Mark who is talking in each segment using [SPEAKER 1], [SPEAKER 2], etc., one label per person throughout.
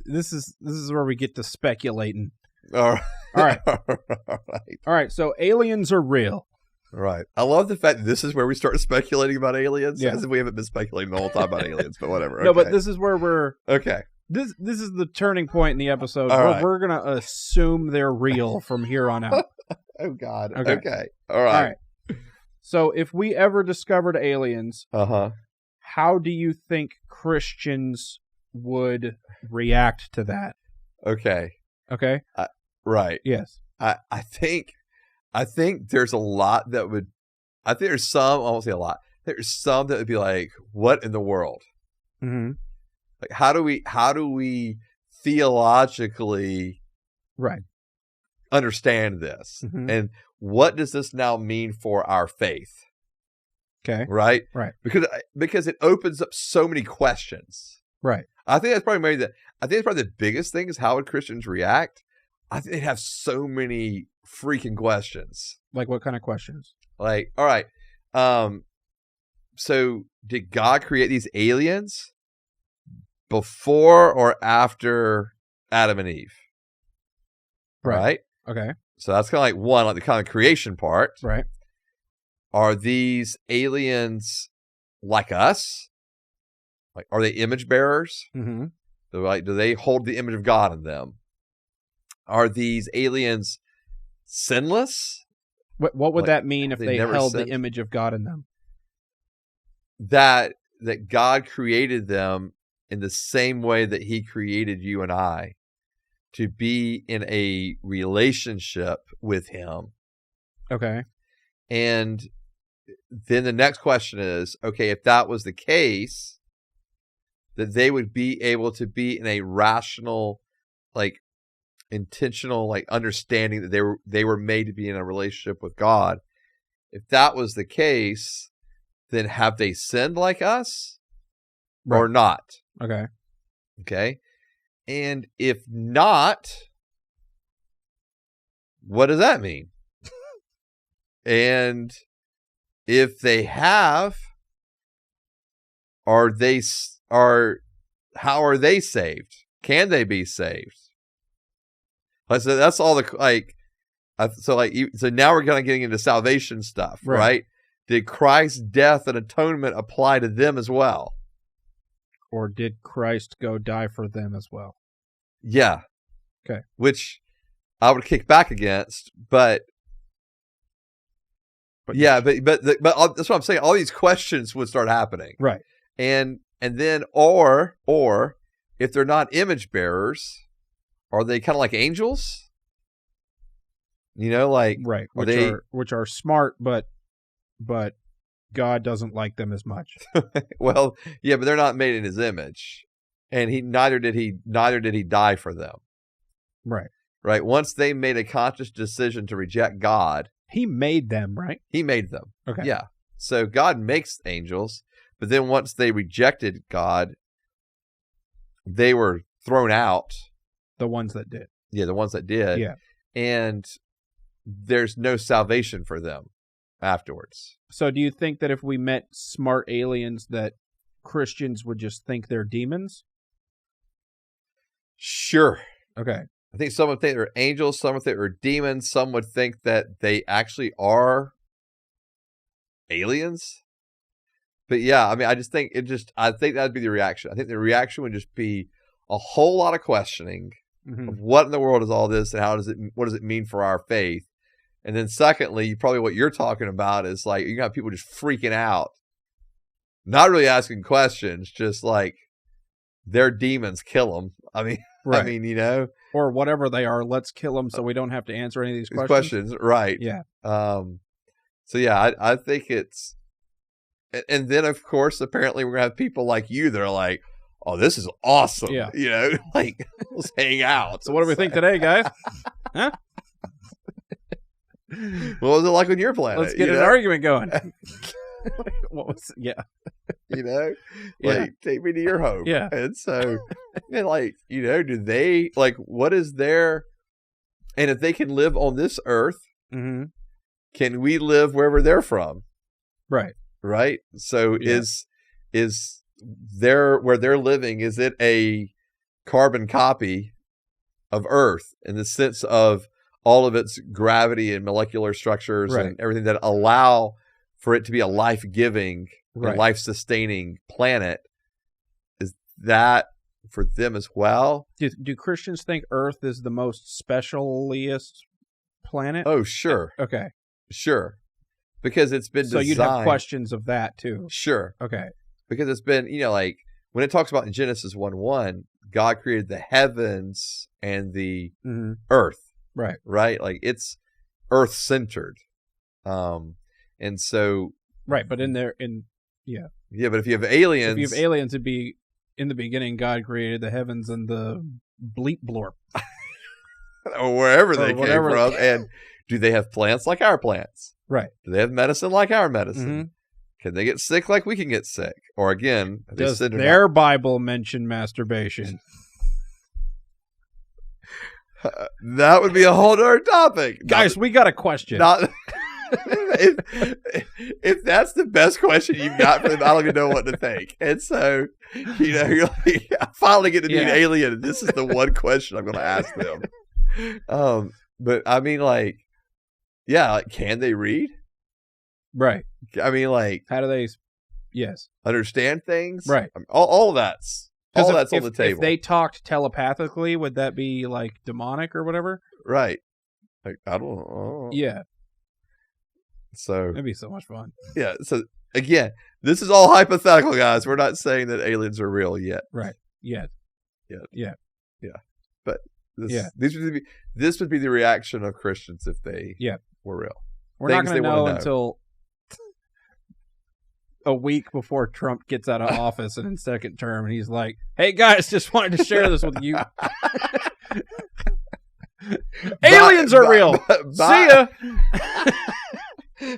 [SPEAKER 1] This is where we get to speculating.
[SPEAKER 2] All right.
[SPEAKER 1] All right.
[SPEAKER 2] All right.
[SPEAKER 1] All right. So aliens are real.
[SPEAKER 2] Right. I love the fact that this is where we start speculating about aliens.
[SPEAKER 1] Yeah.
[SPEAKER 2] As if we haven't been speculating the whole time about aliens, but whatever.
[SPEAKER 1] No,
[SPEAKER 2] Okay.
[SPEAKER 1] but this is where we're.
[SPEAKER 2] Okay.
[SPEAKER 1] This is the turning point in the episode
[SPEAKER 2] All
[SPEAKER 1] where
[SPEAKER 2] right.
[SPEAKER 1] we're gonna assume they're real from here on out.
[SPEAKER 2] Oh God.
[SPEAKER 1] Okay.
[SPEAKER 2] Okay. All right.
[SPEAKER 1] All right. So if we ever discovered aliens,
[SPEAKER 2] Uh-huh.
[SPEAKER 1] how do you think Christians would react to that?
[SPEAKER 2] Okay.
[SPEAKER 1] Okay.
[SPEAKER 2] Right.
[SPEAKER 1] Yes.
[SPEAKER 2] I think there's a lot that would. I think there's some. I won't say a lot. There's some that would be like, "What in the world?
[SPEAKER 1] Mm-hmm.
[SPEAKER 2] Like, how do we theologically
[SPEAKER 1] Right.
[SPEAKER 2] understand this?
[SPEAKER 1] Mhm.
[SPEAKER 2] And what does this now mean for our faith?"
[SPEAKER 1] Okay.
[SPEAKER 2] Right.
[SPEAKER 1] Right.
[SPEAKER 2] Because it opens up so many questions.
[SPEAKER 1] Right.
[SPEAKER 2] I think that's probably the biggest thing is how would Christians react? I think they have so many freaking questions.
[SPEAKER 1] Like what kind of questions?
[SPEAKER 2] Like, all right, so did God create these aliens before or after Adam and Eve? Right?
[SPEAKER 1] Okay.
[SPEAKER 2] So that's kind of like one, like the kind of creation part.
[SPEAKER 1] Right.
[SPEAKER 2] Are these aliens like us? Like, are they image bearers?
[SPEAKER 1] Mm-hmm.
[SPEAKER 2] Do they hold the image of God in them? Are these aliens sinless?
[SPEAKER 1] What would
[SPEAKER 2] Like,
[SPEAKER 1] that mean if
[SPEAKER 2] they
[SPEAKER 1] they
[SPEAKER 2] never
[SPEAKER 1] held the
[SPEAKER 2] sinned?
[SPEAKER 1] image of God in them?
[SPEAKER 2] That God created them in the same way that He created you and I to be in a relationship with Him.
[SPEAKER 1] Okay.
[SPEAKER 2] And then the next question is, okay, if that was the case, that they would be able to be in a rational, like intentional, like understanding that they were made to be in a relationship with God. If that was the case, then have they sinned like us or not?
[SPEAKER 1] Okay.
[SPEAKER 2] Okay. And if not, what does that mean? And if they have, how are they saved? Can they be saved? Like, so that's all so now we're kind of getting into salvation stuff, right? Did Christ's death and atonement apply to them as well?
[SPEAKER 1] Or did Christ go die for them as well?
[SPEAKER 2] Yeah.
[SPEAKER 1] Okay.
[SPEAKER 2] Which I would kick back against, but yeah, but that's what I'm saying. All these questions would start happening,
[SPEAKER 1] right?
[SPEAKER 2] And then or if they're not image bearers, are they kind of like angels? You know, like
[SPEAKER 1] right, which are smart, but God doesn't like them as much.
[SPEAKER 2] Well, yeah, but they're not made in His image, and neither did he die for them.
[SPEAKER 1] Right.
[SPEAKER 2] Right. Once they made a conscious decision to reject God,
[SPEAKER 1] He made them, right?
[SPEAKER 2] He made them.
[SPEAKER 1] Okay.
[SPEAKER 2] Yeah. So God makes angels, but then once they rejected God, they were thrown out.
[SPEAKER 1] The ones that did.
[SPEAKER 2] Yeah, the ones that did.
[SPEAKER 1] Yeah.
[SPEAKER 2] And there's no salvation for them afterwards.
[SPEAKER 1] So do you think that if we met smart aliens that Christians would just think they're demons?
[SPEAKER 2] Sure.
[SPEAKER 1] Okay.
[SPEAKER 2] I think some would think they're angels, some would think they're demons, some would think that they actually are aliens. But yeah, I mean, I think that'd be the reaction. I think the reaction would just be a whole lot of questioning of what in the world is all this and what does it mean for our faith? And then secondly, probably what you're talking about is like, you got people just freaking out, not really asking questions, just like they're demons, kill them. I mean,
[SPEAKER 1] right.
[SPEAKER 2] I mean, you know,
[SPEAKER 1] or whatever they are, let's kill them so we don't have to answer any of these questions.
[SPEAKER 2] Right.
[SPEAKER 1] Yeah.
[SPEAKER 2] So yeah, I think it's, and then of course, apparently we're gonna have people like you that are like, oh, this is awesome.
[SPEAKER 1] Yeah.
[SPEAKER 2] You know, like let's hang out.
[SPEAKER 1] So what do we think today, guys? Huh?
[SPEAKER 2] What was it like on your planet?
[SPEAKER 1] Let's get an argument going. What was? Yeah.
[SPEAKER 2] You know, like take me to your home.
[SPEAKER 1] Yeah.
[SPEAKER 2] And so, and like, you know, do they like what is their, and if they can live on this earth, can we live wherever they're from?
[SPEAKER 1] Right.
[SPEAKER 2] Right. So is there where they're living? Is it a carbon copy of Earth in the sense of all of its gravity and molecular structures and everything that allow for it to be a life-giving and life-sustaining planet. Is that for them as well?
[SPEAKER 1] Do Christians think Earth is the most specialist planet?
[SPEAKER 2] Oh, sure.
[SPEAKER 1] Okay.
[SPEAKER 2] Sure. Because it's been designed.
[SPEAKER 1] So you'd have questions of that too.
[SPEAKER 2] Sure.
[SPEAKER 1] Okay.
[SPEAKER 2] Because it's been, like when it talks about in Genesis 1:1, God created the heavens and the earth.
[SPEAKER 1] Right.
[SPEAKER 2] Right? Like it's earth-centered. And so.
[SPEAKER 1] Right, but Yeah,
[SPEAKER 2] but if you have aliens.
[SPEAKER 1] If you have aliens, it'd be in the beginning, God created the heavens and the bleep blorp.
[SPEAKER 2] Or wherever they came from. And do they have plants like our plants?
[SPEAKER 1] Right.
[SPEAKER 2] Do they have medicine like our medicine? Can they get sick like we can get sick? Or again,
[SPEAKER 1] does their Bible mention masturbation?
[SPEAKER 2] That would be a whole other topic.
[SPEAKER 1] Guys, we got a question.
[SPEAKER 2] If that's the best question you've got for them, I don't even know what to think. And so, you're like, I finally get to meet an alien, and this is the one question I'm going to ask them. But I mean, like, can they read?
[SPEAKER 1] Right.
[SPEAKER 2] I mean, like,
[SPEAKER 1] how do they? Yes.
[SPEAKER 2] Understand things?
[SPEAKER 1] Right.
[SPEAKER 2] I mean, all that's on the table.
[SPEAKER 1] If they talked telepathically, would that be like demonic or whatever?
[SPEAKER 2] Right. Like, I don't know.
[SPEAKER 1] Yeah.
[SPEAKER 2] So
[SPEAKER 1] that'd be so much fun.
[SPEAKER 2] Yeah. So again, this is all hypothetical, guys. We're not saying that aliens are real yet.
[SPEAKER 1] Right. Yet.
[SPEAKER 2] Yeah. But this would be the reaction of Christians if they were real.
[SPEAKER 1] We're not going to know until a week before Trump gets out of office and in second term, and he's like, "Hey guys, just wanted to share this with you. Aliens are real. See ya."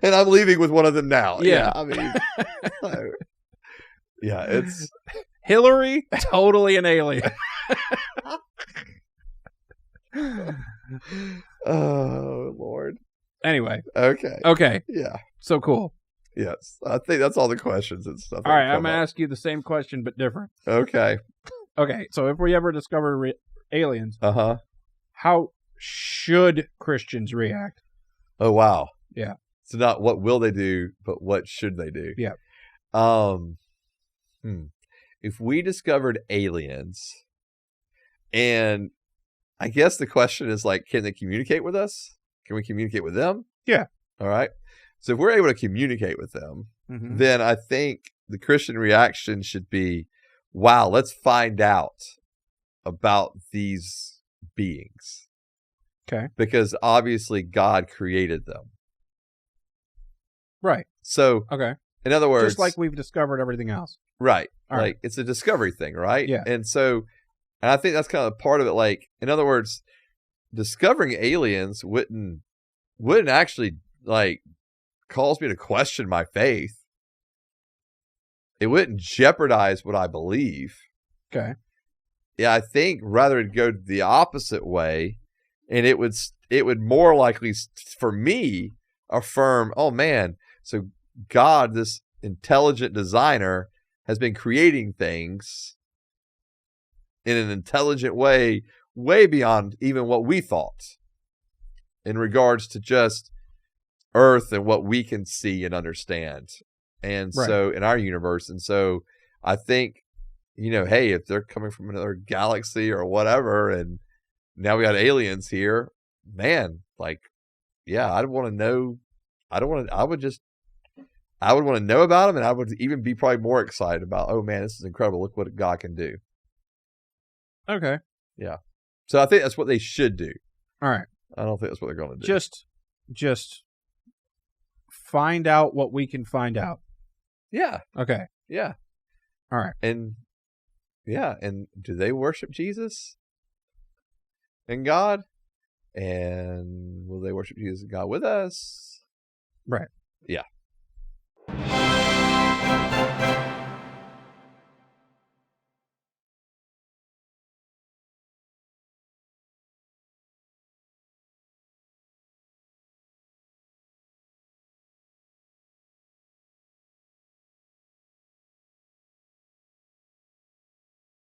[SPEAKER 2] And I'm leaving with one of them now.
[SPEAKER 1] Yeah.
[SPEAKER 2] I mean, it's
[SPEAKER 1] Hillary, totally an alien.
[SPEAKER 2] Oh, Lord.
[SPEAKER 1] Anyway.
[SPEAKER 2] Okay. Yeah.
[SPEAKER 1] So cool.
[SPEAKER 2] Yes. I think that's all the questions and stuff.
[SPEAKER 1] All right. I'm going to ask you the same question, but different.
[SPEAKER 2] Okay.
[SPEAKER 1] So if we ever discover aliens,
[SPEAKER 2] how
[SPEAKER 1] should Christians react?
[SPEAKER 2] Oh, wow.
[SPEAKER 1] Yeah.
[SPEAKER 2] So not what will they do, but what should they do?
[SPEAKER 1] Yeah.
[SPEAKER 2] If we discovered aliens, and I guess the question is like, can they communicate with us? Can we communicate with them?
[SPEAKER 1] Yeah.
[SPEAKER 2] All right. So if we're able to communicate with them, then I think the Christian reaction should be, wow, let's find out about these beings.
[SPEAKER 1] Okay.
[SPEAKER 2] Because obviously God created them.
[SPEAKER 1] Right.
[SPEAKER 2] So, in other words,
[SPEAKER 1] just like we've discovered everything else.
[SPEAKER 2] Right. Like it's a discovery thing, right?
[SPEAKER 1] Yeah.
[SPEAKER 2] And I think that's kind of part of it. Like, in other words, discovering aliens wouldn't actually like cause me to question my faith. It wouldn't jeopardize what I believe.
[SPEAKER 1] Okay.
[SPEAKER 2] Yeah, I think rather it'd go the opposite way, and it would more likely for me affirm, oh man, so God, this intelligent designer, has been creating things in an intelligent way, way beyond even what we thought in regards to just Earth and what we can see and understand. And so in our universe. And so I think, hey, if they're coming from another galaxy or whatever, and now we got aliens here, man, like, yeah, I'd want to know. I would want to know about them, and I would even be probably more excited about, oh man, this is incredible. Look what God can do.
[SPEAKER 1] Okay.
[SPEAKER 2] Yeah. So I think that's what they should do.
[SPEAKER 1] All right.
[SPEAKER 2] I don't think that's what they're going to do.
[SPEAKER 1] Just find out what we can find out.
[SPEAKER 2] Yeah.
[SPEAKER 1] Okay.
[SPEAKER 2] Yeah.
[SPEAKER 1] All right.
[SPEAKER 2] And do they worship Jesus and God? And will they worship Jesus and God with us?
[SPEAKER 1] Right.
[SPEAKER 2] Yeah.